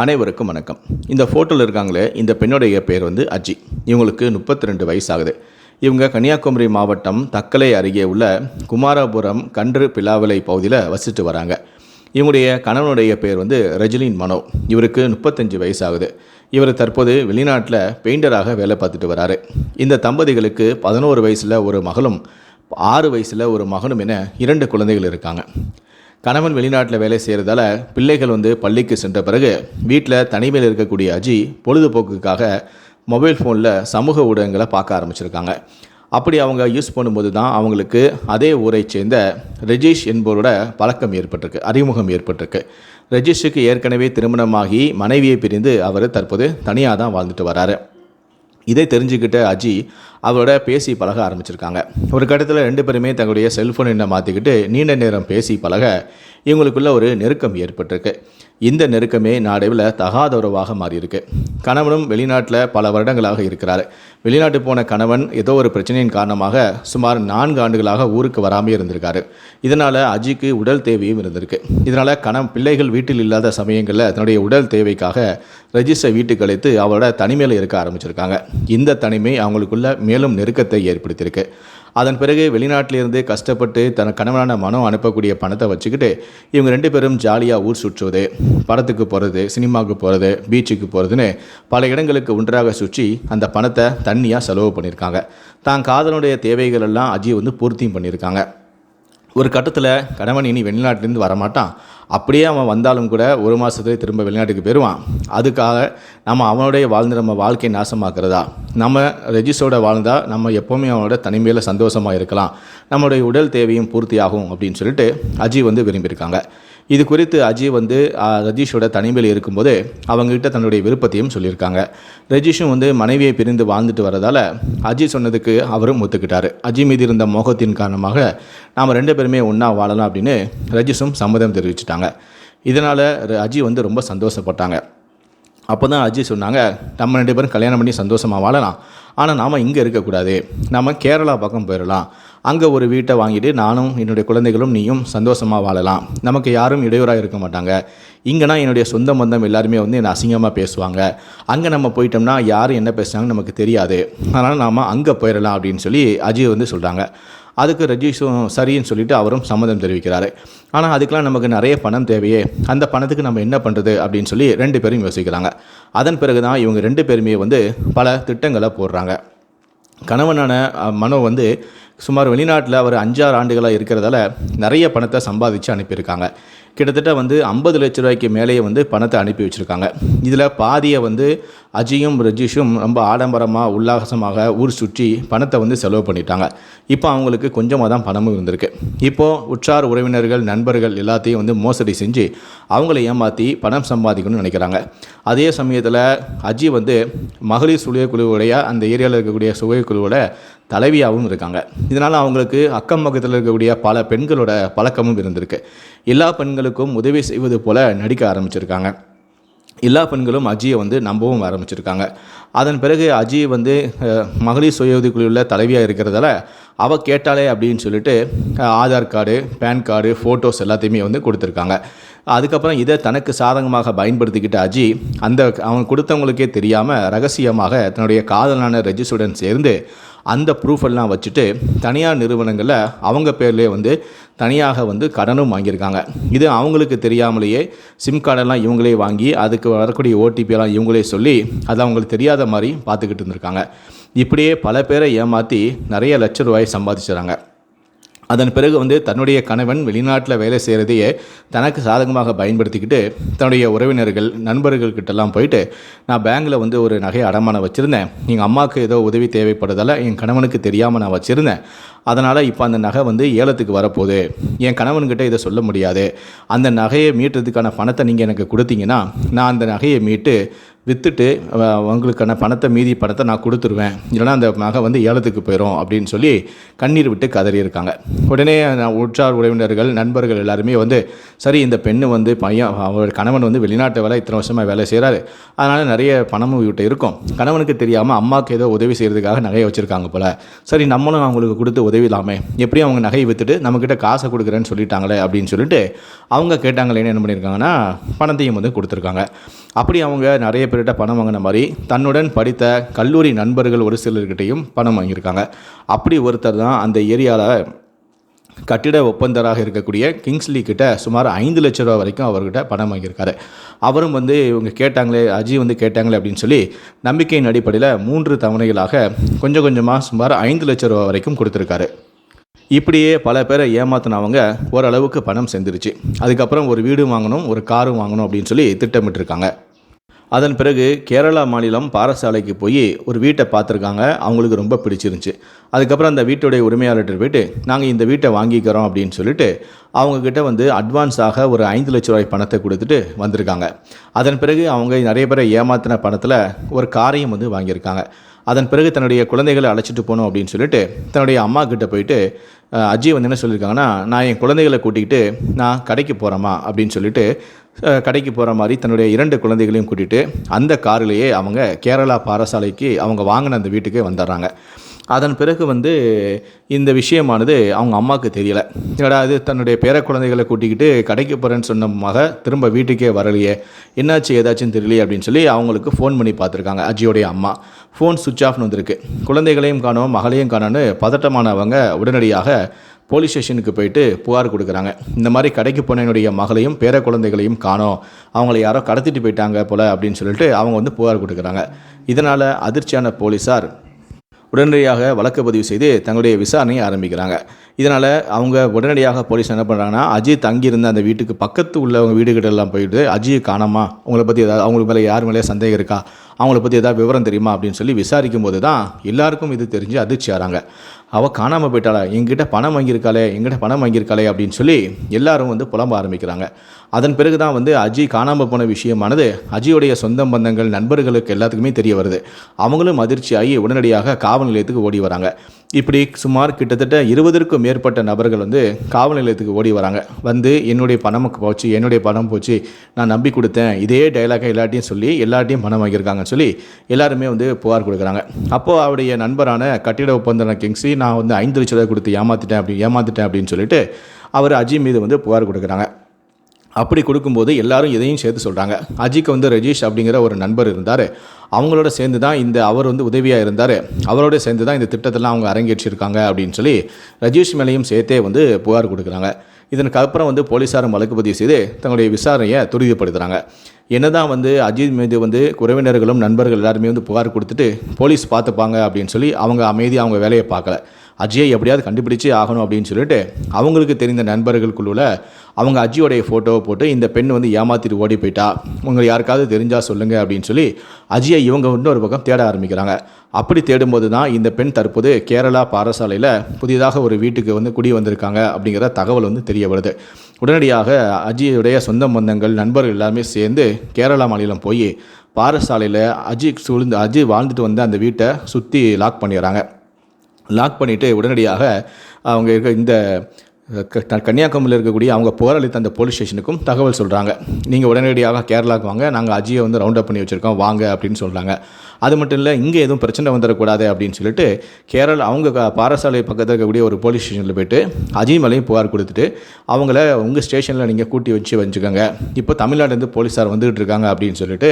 அனைவருக்கும் வணக்கம். இந்த ஃபோட்டோவில் இருக்காங்களே, இந்த பெண்ணுடைய பேர் வந்து அஜி. இவங்களுக்கு 32 வயசு ஆகுது. இவங்க கன்னியாகுமரி மாவட்டம் தக்கலை அருகே உள்ள குமாரபுரம் கன்று பிலாவலை பகுதியில் வசிட்டு வராங்க. இவங்களுடைய கணவனுடைய பேர் வந்து ரெஜிலின் மனோ. இவருக்கு 35 வயசு ஆகுது. இவர் தற்போது வெளிநாட்டில் பெயிண்டராக வேலை பார்த்துட்டு வராரு. இந்த தம்பதிகளுக்கு 11 வயசில் ஒரு மகளும் 6 வயசில் ஒரு மகனும் என 2 குழந்தைகள் இருக்காங்க. கணவன் வெளிநாட்டில் வேலை செய்கிறதால பிள்ளைகள் வந்து பள்ளிக்கு சென்ற பிறகு வீட்டில் தனிமையில் இருக்கக்கூடிய அஜி பொழுதுபோக்குக்காக மொபைல் ஃபோனில் சமூக ஊடகங்களை பார்க்க ஆரம்பிச்சிருக்காங்க. அப்படி அவங்க யூஸ் பண்ணும்போது தான் அவங்களுக்கு அதே ஊரை சேர்ந்த ரெஜீஷ் என்பவரோட பழக்கம் ஏற்பட்டிருக்கு, அறிமுகம் ஏற்பட்டிருக்கு. ரெஜீஷுக்கு ஏற்கனவே திருமணமாகி மனைவியை பிரிந்து அவர் தற்போது தனியாக தான் வாழ்ந்துட்டு வராரு. இதை தெரிஞ்சுக்கிட்ட அஜி அவரோட பேசி பழக ஆரம்பிச்சிருக்காங்க. ஒரு கட்டத்தில் 2 பேருமே தங்களுடைய செல்ஃபோன் எண்ணை மாற்றிக்கிட்டு நீண்ட நேரம் பேசி பழக இவங்களுக்குள்ள ஒரு நெருக்கம் ஏற்பட்டிருக்கு. இந்த நெருக்கமே நாடவில் தகாத உறவாக மாறியிருக்கு. கணவனும் வெளிநாட்டில் பல வருடங்களாக இருக்கிறார். வெளிநாட்டு போன கணவன் ஏதோ ஒரு பிரச்சனையின் காரணமாக சுமார் 4 ஆண்டுகளாக ஊருக்கு வராமல் இருந்திருக்காரு. இதனால் அஜிக்கு உடல் தேவையும் இருந்திருக்கு. இதனால் பிள்ளைகள் வீட்டில் இல்லாத சமயங்களில் தன்னுடைய உடல் தேவைக்காக ரெஜிஸ்டரை வீட்டுக்கு அழைத்து அவரோட தனிமையில் இருக்க ஆரம்பிச்சிருக்காங்க. இந்த தனிமை அவங்களுக்குள்ள மேலும் நெருக்கத்தை ஏற்படுத்தியிருக்கு. அதன் பிறகு வெளிநாட்டிலிருந்து கஷ்டப்பட்டு தன் கணவனான மனோ அனுப்பக்கூடிய பணத்தை வச்சுக்கிட்டு இவங்க 2 பேரும் ஜாலியாக ஊர் சுற்றுவது, படத்துக்கு போகிறது, சினிமாவுக்கு போகிறது, பீச்சுக்கு போகிறதுன்னு பல இடங்களுக்கு ஒன்றாக சுற்றி அந்த பணத்தை தண்ணியாக செலவு பண்ணியிருக்காங்க. தான் காதலுடைய தேவைகள் எல்லாம் அஜி வந்து பூர்த்தியும் பண்ணியிருக்காங்க. ஒரு கட்டத்தில் கணவன் இனி வெளிநாட்டிலேருந்து வரமாட்டான், அப்படியே அவன் வந்தாலும் கூட 1 மாதத்துலேயே திரும்ப வெளிநாட்டுக்கு போயிடுவான். அதுக்காக நம்ம அவனுடைய வாழ்ந்து நம்ம வாழ்க்கையை நாசமாக்குறதா, நம்ம ரெஜிஸ்டரோட வாழ்ந்தால் நம்ம எப்போவுமே அவனோட தனிமையில் சந்தோஷமாக இருக்கலாம், நம்மளுடைய உடல் தேவையும் பூர்த்தியாகும் அப்படின்னு சொல்லிட்டு அஜி வந்து விரும்பியிருக்காங்க. இது குறித்து அஜி வந்து ரஜீஷோட தனிமையில் இருக்கும்போது அவங்ககிட்ட தன்னுடைய விருப்பத்தையும் சொல்லியிருக்காங்க. ரஜீஷும் வந்து மனைவியை பிரிந்து வாழ்ந்துட்டு வரதால் அஜி சொன்னதுக்கு அவரும் ஒத்துக்கிட்டார். அஜி மீது இருந்த மோகத்தின் காரணமாக நாம் 2 பேருமே ஒன்றா வாழலாம் அப்படின்னு ரஜீஷும் சம்மதம் தெரிவிச்சிட்டாங்க. இதனால் அஜி வந்து ரொம்ப சந்தோஷப்பட்டாங்க. அப்போ தான் அஜி சொன்னாங்க, நம்ம 2 பேரும் கல்யாணம் பண்ணி சந்தோஷமாக வாழலாம், ஆனால் நாம் இங்கே இருக்கக்கூடாது, நம்ம கேரளா பக்கம் போயிடலாம், அங்கே ஒரு வீட்டை வாங்கிட்டு நானும் என்னுடைய குழந்தைகளும் நீயும் சந்தோஷமாக வாழலாம், நமக்கு யாரும் இடையூறாக இருக்க மாட்டாங்க, இங்கேனா என்னுடைய சொந்த பந்தம் எல்லாருமே வந்து என்னை அசிங்கமாக பேசுவாங்க, அங்கே நம்ம போயிட்டோம்னா யார் என்ன பேசுகிறாங்கன்னு நமக்கு தெரியாது, அதனால் நாம் அங்கே போயிடலாம் அப்படின்னு சொல்லி அஜி வந்து சொல்கிறாங்க. அதுக்கு ரஜீஷும் சரின்னு சொல்லிவிட்டு அவரும் சம்மதம் தெரிவிக்கிறாரு. ஆனால் அதுக்கெலாம் நமக்கு நிறைய பணம் தேவையே, அந்த பணத்துக்கு நம்ம என்ன பண்ணுறது அப்படின்னு சொல்லி 2 பேரும் யோசிக்கிறாங்க. அதன் பிறகு தான் இவங்க 2 பேருமே வந்து பல திட்டங்களை போடுறாங்க. கணவனான மனோ வந்து சுமார் வெளிநாட்டில் அவர் 5-6 ஆண்டுகளாக இருக்கிறதால நிறைய பணத்தை சம்பாதிச்சு அனுப்பியிருக்காங்க. கிட்டத்தட்ட வந்து 50 லட்ச ரூபாய்க்கு மேலேயே வந்து பணத்தை அனுப்பி வச்சுருக்காங்க. இதில் பாதியை வந்து அஜியும் ரஜீஷும் ரொம்ப ஆடம்பரமாக உல்லாசமாக ஊர் சுற்றி பணத்தை வந்து செலவு பண்ணிட்டாங்க. இப்போ அவங்களுக்கு கொஞ்சமாக தான் பணமும் இருந்திருக்கு. இப்போது உற்றார் உறவினர்கள் நண்பர்கள் எல்லாத்தையும் வந்து மோசடி செஞ்சு அவங்கள ஏமாற்றி பணம் சம்பாதிக்கணும்னு நினைக்கிறாங்க. அதே சமயத்தில் அஜி வந்து மகளிர் சுயக்குழுவுடைய அந்த ஏரியாவில் இருக்கக்கூடிய சுயக்குழுவோட தலைவியாகவும் இருக்காங்க. இதனால் அவங்களுக்கு அக்கம் பக்கத்தில் இருக்கக்கூடிய பல பெண்களோட பழக்கமும் இருந்திருக்கு. எல்லா பெண்களுக்கும் உதவி செய்வது போல் நடிக்க ஆரம்பிச்சிருக்காங்க. எல்லா பெண்களும் அஜியை வந்து நம்பவும் ஆரம்பிச்சிருக்காங்க. அதன் பிறகு அஜி வந்து மகளிர் சுய உதவிக்குழுவில் தலைவியாக இருக்கிறதால அவள் கேட்டாலே அப்படின்னு சொல்லிட்டு Aadhaar card, PAN card, photos எல்லாத்தையுமே வந்து கொடுத்துருக்காங்க. அதுக்கப்புறம் இதை தனக்கு சாதகமாக பயன்படுத்திக்கிட்ட அஜி அவன் கொடுத்தவங்களுக்கே தெரியாமல் ரகசியமாக தன்னுடைய காதலான ரெஜிஸ்டருடன் சேர்ந்து அந்த ப்ரூஃப் எல்லாம் வச்சுட்டு தனியார் நிறுவனங்களில் அவங்க பேர்லேயே வந்து தனியாக வந்து கடனும் வாங்கியிருக்காங்க. இது அவங்களுக்கு தெரியாமலேயே சிம் கார்டெல்லாம் இவங்களே வாங்கி அதுக்கு வரக்கூடிய ஓடிபியெல்லாம் இவங்களே சொல்லி அது அவங்களுக்கு தெரியாத மாதிரி பார்த்துக்கிட்டு இருந்திருக்காங்க. இப்படியே பல பேரை ஏமாற்றி நிறைய லட்ச ரூபாய் சம்பாதிச்சுறாங்க. அதன் பிறகு வந்து தன்னுடைய கணவன் வெளிநாட்டில் வேலை செய்கிறதையே தனக்கு சாதகமாக பயன்படுத்திக்கிட்டு தன்னுடைய உறவினர்கள் நண்பர்கள்கிட்டலாம் போயிட்டு, நான் பேங்கில் வந்து ஒரு நகையை அடமானம் வச்சுருந்தேன், எங்கள் அம்மாவுக்கு ஏதோ உதவி தேவைப்படுறதால என் கணவனுக்கு தெரியாமல் நான் வச்சுருந்தேன், அதனால் இப்போ அந்த நகை வந்து ஏலத்துக்கு வரப்போகுது, என் கணவன்கிட்ட இதை சொல்ல முடியாது, அந்த நகையை மீட்டுறதுக்கான பணத்தை நீங்கள் எனக்கு கொடுத்தீங்கன்னா நான் அந்த நகையை மீட்டு விற்றுட்டு உங்களுக்கான மீதி பணத்தை நான் கொடுத்துருவேன், இல்லைனா அந்த நகை வந்து ஏலத்துக்கு போயிடும் அப்படின்னு சொல்லி கண்ணீர் விட்டு கதறியிருக்காங்க. உடனே உற்றார் உறவினர்கள் நண்பர்கள் எல்லாருமே வந்து சரி, இந்த பெண்ணு வந்து அவர் கணவன் வந்து வெளிநாட்டு வேலை இத்தனை வருஷமாக வேலை செய்கிறாரு, அதனால் நிறைய பணமும் இவர்கிட்ட இருக்கும், கணவனுக்கு தெரியாமல் அம்மாவுக்கு ஏதோ உதவி செய்கிறதுக்காக நகையை வச்சுருக்காங்க போல், சரி நம்மளும் அவங்களுக்கு கொடுத்து உதவிலாமே, எப்படியும் அவங்க நகையை விற்றுட்டு நம்மக்கிட்ட காசை கொடுக்குறேன்னு சொல்லிட்டாங்களே அப்படின்னு சொல்லிட்டு அவங்க கேட்டாங்களேன்னு என்ன பண்ணியிருக்காங்கன்னா பணத்தையும் வந்து கொடுத்துருக்காங்க. அப்படி அவங்க நிறைய பேர்கிட்ட பணம் வாங்கின மாதிரி தன்னுடன் படித்த கல்லூரி நண்பர்கள் ஒரு சிலர்கிட்டையும் பணம் வாங்கியிருக்காங்க. அப்படி ஒருத்தர் தான் அந்த ஏரியாவில் கட்டிட ஒப்பந்தராக இருக்கக்கூடிய கிங்ஸ்லி கிட்ட சுமார் 5 லட்ச ரூபா வரைக்கும் அவர்கிட்ட பணம் வாங்கியிருக்காரு. அவரும் வந்து இவங்க கேட்டாங்களே, அஜி வந்து கேட்டாங்களே அப்படின்னு சொல்லி நம்பிக்கையின் அடிப்படையில் 3 தவணைகளாக கொஞ்சம் கொஞ்சமாக சுமார் 5 லட்ச ரூபா வரைக்கும் கொடுத்துருக்காரு. இப்படியே பல பேரை ஏமாத்தினவங்க ஓரளவுக்கு பணம் சேர்ந்துருச்சு. அதுக்கப்புறம் ஒரு வீடு வாங்கணும், ஒரு காரும் வாங்கணும் அப்படின்னு சொல்லி திட்டமிட்டிருக்காங்க. அதன் பிறகு கேரளா மாநிலம் பாரசாலைக்கு போய் ஒரு வீட்டை பார்த்துருக்காங்க. அவங்களுக்கு ரொம்ப பிடிச்சிருந்துச்சு. அதுக்கப்புறம் அந்த வீட்டுடைய உரிமையாளர்கிட்ட போய்ட்டு நாங்கள் இந்த வீட்டை வாங்கிக்கிறோம் அப்படின்னு சொல்லிட்டு அவங்கக்கிட்ட வந்து அட்வான்ஸாக ஒரு 5 லட்ச ரூபாய் பணத்தை கொடுத்துட்டு வந்திருக்காங்க. அதன் பிறகு அவங்க நிறைய பேரை ஏமாத்தின பணத்தில் ஒரு காரையும் வந்து வாங்கியிருக்காங்க. அதன் பிறகு தன்னுடைய குழந்தைகளை அழைச்சிட்டு போகணும் அப்படின்னு சொல்லிட்டு தன்னுடைய அம்மா கிட்ட போயிட்டு அஜி வந்து என்ன சொல்லியிருக்காங்கன்னா, நான் என் குழந்தைகளை கூட்டிகிட்டு நான் கடைக்கு போகிறேம்மா அப்படின்னு சொல்லிட்டு கடைக்கு போகிற மாதிரி தன்னுடைய 2 குழந்தைகளையும் கூட்டிகிட்டு அந்த காரிலேயே அவங்க கேரளா பாரசாலைக்கு அவங்க வாங்கின அந்த வீட்டுக்கே வந்துடுறாங்க. அதன் பிறகு வந்து இந்த விஷயமானது அவங்க அம்மாவுக்கு தெரியலை. அதாவது தன்னுடைய பேர குழந்தைகளை கூட்டிக்கிட்டு கடைக்கு போகிறேன்னு சொன்ன மக திரும்ப வீட்டுக்கே வரலையே, என்னாச்சு ஏதாச்சும் தெரியலையே அப்படின்னு சொல்லி அவங்களுக்கு ஃபோன் பண்ணி பார்த்துருக்காங்க. அஜியோடைய அம்மா ஃபோன் சுவிட்ச் ஆஃப்னு வந்திருக்கு. குழந்தைகளையும் காணோம், மகளையும் காணோன்னு பதட்டமானவங்க உடனடியாக போலீஸ் ஸ்டேஷனுக்கு போயிட்டு புகார் கொடுக்குறாங்க. இந்த மாதிரி கடைக்கு போன என்னுடைய மகளையும் பேர குழந்தைகளையும் காணோம், அவங்கள யாரோ கடத்திட்டு போயிட்டாங்க போல் அப்படின்னு சொல்லிட்டு அவங்க வந்து புகார் கொடுக்குறாங்க. இதனால் அதிர்ச்சியான போலீஸார் உடனடியாக வழக்கு பதிவு செய்து தங்களுடைய விசாரணையை ஆரம்பிக்கிறாங்க. இதனால் அவங்க உடனடியாக போலீஸ் என்ன பண்ணுறாங்கன்னா, அஜித் தங்கியிருந்த அந்த வீட்டுக்கு பக்கத்து உள்ளவங்க வீடுகிட்டெல்லாம் போயிட்டு அஜியை காணாமா, உங்களை பற்றி ஏதாவது அவங்களுக்கு மேலே யார் மேலே சந்தேகம் இருக்கா, அவங்கள பற்றி ஏதாவது விவரம் தெரியுமா அப்படின்னு சொல்லி விசாரிக்கும் போது தான் எல்லாருக்கும் இது தெரிஞ்சு அதிர்ச்சி ஆகிறாங்க. அவள் காணாமல் போயிட்டாளா, எங்கிட்ட பணம் வாங்கியிருக்காளே அப்படின்னு சொல்லி எல்லாரும் வந்து புலம்ப ஆரம்பிக்கிறாங்க. அதன் பிறகு தான் வந்து அஜி காணாமல் போன விஷயமானது அஜியோடைய சொந்த பந்தங்கள் நண்பர்களுக்கு எல்லாத்துக்குமே தெரிய வருது. அவங்களும் அதிர்ச்சியாகி உடனடியாக காவல் நிலையத்துக்கு ஓடி வராங்க. இப்படி சுமார் கிட்டத்தட்ட 20க்கும் மேற்பட்ட நபர்கள் வந்து காவல் நிலையத்துக்கு ஓடி வராங்க. வந்து என்னுடைய பணம் போச்சு, நான் நம்பி கொடுத்தேன், இதே டைலாக எல்லாட்டையும் பணம் வாங்கியிருக்காங்கன்னு சொல்லி எல்லாருமே வந்து புகார் கொடுக்குறாங்க. அப்போது அவருடைய நண்பரான கட்டிட ஒப்பந்தன கிங்ஸி நான் வந்து 5 லட்ச ரூபாய் கொடுத்து ஏமாற்றிட்டேன் அப்படின்னு சொல்லிட்டு அவர் அஜி மீது வந்து புகார் கொடுக்குறாங்க. அப்படி கொடுக்கும்போது எல்லாரும் இதையும் சேர்த்து சொல்கிறாங்க. அஜிக்கு வந்து ரஜீஷ் அப்படிங்கிற ஒரு நண்பர் இருந்தார், அவங்களோட சேர்ந்து தான் அவர் வந்து உதவியாக இருந்தார், அவரோட சேர்ந்து தான் இந்த திட்டத்தெல்லாம் அவங்க அரங்கேற்றிருக்காங்க அப்படின்னு சொல்லி ரஜீஷ் மேலேயும் சேர்த்தே வந்து புகார் கொடுக்குறாங்க. இதற்கு அப்புறம் வந்து போலீஸாரும் வழக்கு பதிவு செய்து தங்களுடைய விசாரணையை துரிதப்படுத்துகிறாங்க. என்னதான் வந்து அஜித் மீது வந்து உறவினர்களும் நண்பர்கள் எல்லாருமே வந்து புகார் கொடுத்துட்டு போலீஸ் பார்த்துப்பாங்க அப்படின்னு சொல்லி அவங்க வேலையை பார்க்கல. அஜியை எப்படியாவது கண்டுபிடிச்சே ஆகணும் அப்படின்னு சொல்லிட்டு அவங்களுக்கு தெரிந்த நண்பர்களுக்குள்ள அவங்க அஜியோடைய ஃபோட்டோவை போட்டு இந்த பெண் வந்து ஏமாற்றிட்டு ஓடி போயிட்டா, உங்களுக்கு யாருக்காவது தெரிஞ்சால் சொல்லுங்கள் அப்படின்னு சொல்லி அஜியை இவங்க இன்னொரு பக்கம் தேட ஆரம்பிக்கிறாங்க. அப்படி தேடும்போது தான் இந்த பெண் தற்போது கேரளா பாரசாலையில் புதிதாக ஒரு வீட்டுக்கு வந்து குடி வந்திருக்காங்க அப்படிங்கிற தகவல் வந்து தெரிய வருது. உடனடியாக அஜியுடைய சொந்த பந்தங்கள் நண்பர்கள் எல்லாருமே சேர்ந்து கேரளா மாநிலம் போய் பாரசாலையில் அஜி வாழ்ந்துட்டு வந்து அந்த வீட்டை சுற்றி லாக் பண்ணிடுறாங்க. லாக் பண்ணிவிட்டு உடனடியாக அவங்க இருக்க இந்த கன்னியாகுமரியில் இருக்கக்கூடிய அவங்க புகாரளித்த அந்த போலீஸ் ஸ்டேஷனுக்கும் தகவல் சொல்கிறாங்க. நீங்கள் உடனடியாக கேரளாவுக்கு வாங்க, நாங்கள் அஜியை வந்து ரவுண்ட் அப் பண்ணி வச்சுருக்கோம் வாங்க அப்படின்னு சொல்கிறாங்க. அது மட்டும் இல்லை, இங்கே எதுவும் பிரச்சனை வந்துடக்கூடாது அப்படின்னு சொல்லிட்டு அவங்க பாரசாலை பக்கத்தில் இருக்கக்கூடிய ஒரு போலீஸ் ஸ்டேஷனில் போய்ட்டு அஜி மேலேயும் புகார் கொடுத்துட்டு அவங்கள உங்கள் ஸ்டேஷனில் நீங்கள் கூட்டி வச்சுக்கோங்க, இப்போ தமிழ்நாட்டிலேருந்து போலீஸார் வந்துகிட்டு இருக்காங்க அப்படின்னு சொல்லிட்டு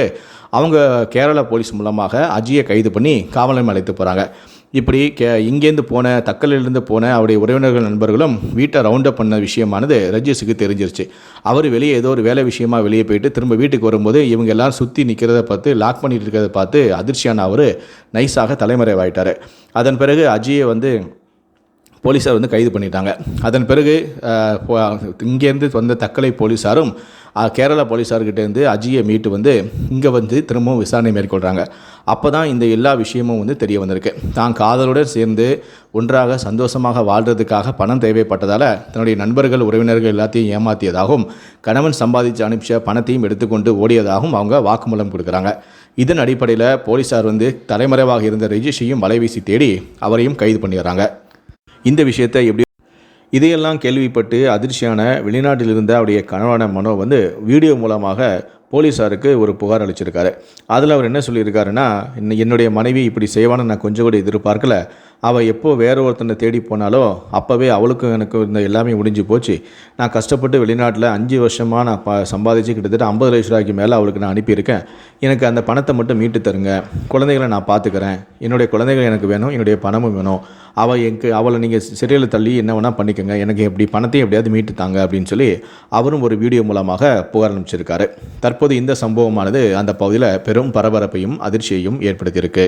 அவங்க கேரளா போலீஸ் மூலமாக அஜியை கைது பண்ணி காவல் நிலையம் அழைத்து போகிறாங்க. இப்படி இங்கேருந்து தக்கலிலிருந்து போன அவருடைய உறவினர்கள் நண்பர்களும் வீட்டை ரவுண்ட் அப் பண்ண விஷயமானது ரஜீஷுக்கு தெரிஞ்சிருச்சு. அவர் வெளியே ஏதோ ஒரு வேலை விஷயமா வெளியே போயிட்டு திரும்ப வீட்டுக்கு வரும்போது இவங்க எல்லாம் சுற்றி நிற்கிறத பார்த்து லாக் பண்ணிட்டு இருக்கிறத பார்த்து அதிர்ச்சியான அவர் நைஸாக தலைமறைவாயிட்டார். அதன் பிறகு அஜியை வந்து போலீஸார் வந்து கைது பண்ணிட்டாங்க. அதன் பிறகு இங்கேருந்து வந்த தக்கலை போலீஸாரும் கேரளா போலீஸார்கிட்டேருந்து அஜியை மீட்டு வந்து இங்கே வந்து திரும்பவும் விசாரணை மேற்கொள்கிறாங்க. அப்போ தான் இந்த எல்லா விஷயமும் வந்து தெரிய வந்திருக்கு. தான் காதலுடன் சேர்ந்து ஒன்றாக சந்தோஷமாக வாழ்கிறதுக்காக பணம் தேவைப்பட்டதால் தன்னுடைய நண்பர்கள் உறவினர்கள் எல்லாத்தையும் ஏமாற்றியதாகவும் கணவன் சம்பாதித்து அனுப்பிச்ச பணத்தையும் எடுத்துக்கொண்டு ஓடியதாகவும் அவங்க வாக்குமூலம் கொடுக்குறாங்க. இதன் அடிப்படையில் போலீஸார் வந்து தலைமறைவாக இருந்த ரஜீஷையும் வலைவீசி தேடி அவரையும் கைது பண்ணிடுறாங்க. இந்த விஷயத்தை இதையெல்லாம் கேள்விப்பட்டு அதிர்ச்சியான வெளிநாட்டில் இருந்த அவருடைய கணவனான மனோ வந்து வீடியோ மூலமாக போலீஸாருக்கு ஒரு புகார் அளிச்சிருக்காரு. அதில் அவர் என்ன சொல்லியிருக்காருன்னா, என்னுடைய மனைவி இப்படி செய்வான்னு நான் கொஞ்சம் கூட எதிர்பார்க்கல, அவள் எப்போ வேற ஒருத்தனை தேடி போனாலோ அப்போவே அவளுக்கும் எனக்கு இந்த எல்லாமே முடிஞ்சு போச்சு. நான் கஷ்டப்பட்டு வெளிநாட்டில் 5 வருஷமாக நான் சம்பாதிச்சு கிட்டத்தட்ட 50 லட்ச ரூபாய்க்கு மேலே அவளுக்கு நான் அனுப்பியிருக்கேன். எனக்கு அந்த பணத்தை மட்டும் மீட்டு தருங்க. குழந்தைகளை நான் பார்த்துக்கிறேன். என்னுடைய குழந்தைகள் எனக்கு வேணும். என்னுடைய பணமும் வேணும். அவளை நீங்கள் சிறையில் தள்ளி என்ன வேணால் பண்ணிக்கோங்க. எனக்கு எப்படி பணத்தையும் எப்படியாவது மீட்டு தாங்க அப்படின்னு சொல்லி அவரும் ஒரு வீடியோ மூலமாக புகார் அனுப்பிச்சிருக்காரு. தற்போது இந்த சம்பவமானது அந்த பகுதியில் பெரும் பரபரப்பையும் அதிர்ச்சியையும் ஏற்படுத்தியிருக்கு.